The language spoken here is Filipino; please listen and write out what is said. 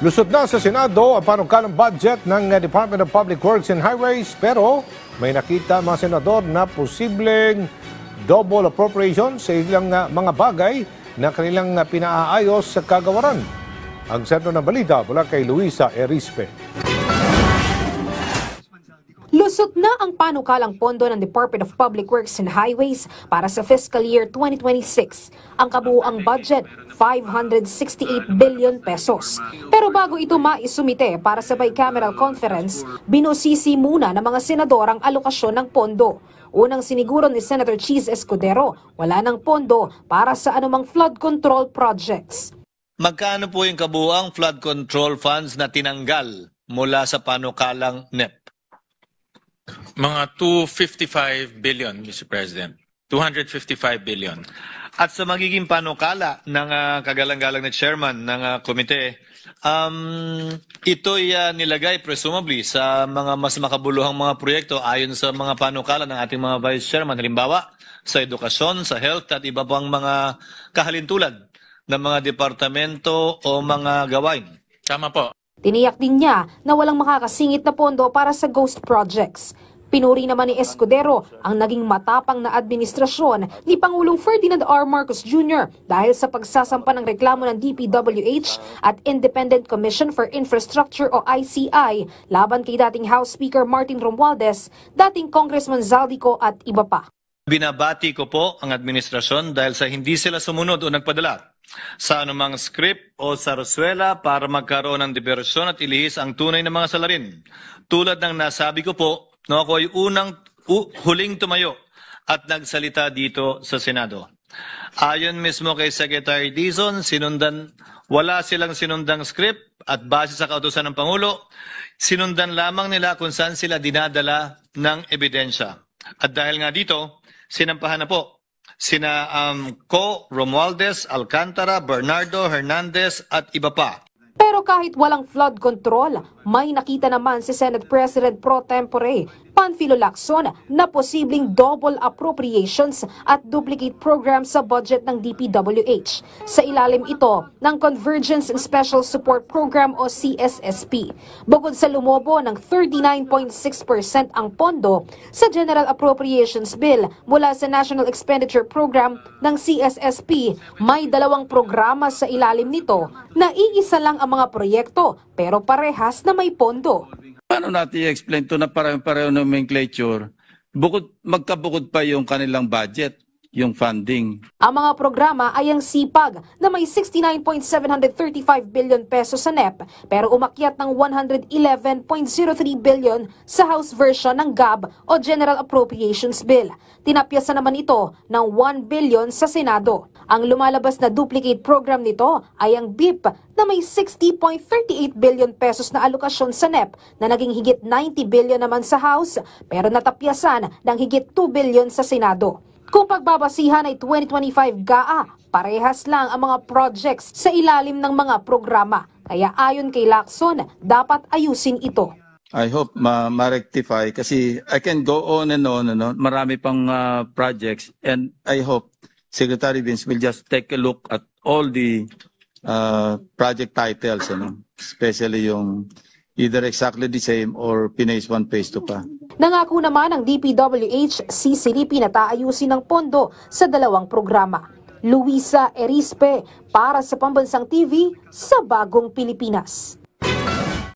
Lusot na sa Senado ang panukalang budget ng Department of Public Works and Highways pero may nakita mga senador na posibleng double appropriation sa ilang mga bagay na kanilang pinaayos sa kagawaran. Ang sentro ng balita mula kay Luisa Erispe. Lusot na ang panukalang pondo ng Department of Public Works and Highways para sa fiscal year 2026. Ang kabuuang budget, 568 billion pesos. Pero bago ito maisumite para sa bicameral conference, binusisi muna ng mga senador ang alokasyon ng pondo. Unang siniguro ni Senator Cheese Escudero, wala ng pondo para sa anumang flood control projects. Magkano po yung kabuuang flood control funds na tinanggal mula sa panukalang NEP? Mga 255 billion, Mr. President. 255 billion. At sa magiging panukala ng kagalang-galang na chairman ng komite, ito'y nilagay presumably sa mga mas makabuluhang mga proyekto ayon sa mga panukala ng ating mga vice chairman. Halimbawa, sa edukasyon, sa health at iba pang mga kahalintulad ng mga departamento o mga gawain. Tama po. Tiniyak din niya na walang makakasingit na pondo para sa ghost projects. Pinuri naman ni Escudero ang naging matapang na administrasyon ni Pangulong Ferdinand R. Marcos Jr. dahil sa pagsasampa ng reklamo ng DPWH at Independent Commission for Infrastructure o ICI laban kay dating House Speaker Martin Romualdez, dating Congressman Zaldico at iba pa. Binabati ko po ang administrasyon dahil sa hindi sila sumunod o nagpadala sa anumang script o sarsuela para magkaroon ng diversyon at ilihis ang tunay na mga salarin. Tulad ng nasabi ko po, no, ako ay huling tumayo at nagsalita dito sa Senado. Ayon mismo kay Secretary Dizon, wala silang sinundang script at base sa kautusan ng Pangulo, sinundan lamang nila kung saan sila dinadala ng ebidensya. At dahil nga dito, sinampahan na po sina Co, Romualdez, Alcantara, Bernardo, Hernandez at iba pa. Pero kahit walang flood control, may nakita naman si Senate President Pro Tempore Panfilo Lacson na posibleng double appropriations at duplicate programs sa budget ng DPWH. Sa ilalim ito ng Convergence and Special Support Program o CSSP. Bukod sa lumobo ng 39.6% ang pondo sa General Appropriations Bill mula sa National Expenditure Program ng CSSP, may dalawang programa sa ilalim nito na iisa lang ang mga proyekto pero parehas na may pondo. Paano natin i-explain to na pareho-pareho nomenclature? Magkabukod pa yung kanilang budget, yung funding. Ang mga programa ay ang SIPAG na may 69.735 billion pesos sa NEP pero umakyat ng 111.03 billion sa House version ng GAB o General Appropriations Bill. Tinapyasan naman ito ng 1 billion sa Senado. Ang lumalabas na duplicate program nito ay ang BIP na may 60.38 billion pesos na alokasyon sa NEP na naging higit 90 billion naman sa House pero natapyasan ng higit 2 billion sa Senado. Kung pagbabasihan ay 2025 GAA, parehas lang ang mga projects sa ilalim ng mga programa. Kaya ayon kay Lacson, dapat ayusin ito. I hope ma-rectify kasi I can go on and on. Marami pang projects and I hope Secretary Vince will just take a look at all the project titles, especially yung either exactly the same or Phase 1, Phase 2 pa. Nangako naman ang DPWH sisilipin at aayusin ng pondo sa dalawang programa. Luisa Erispe para sa Pambansang TV sa Bagong Pilipinas.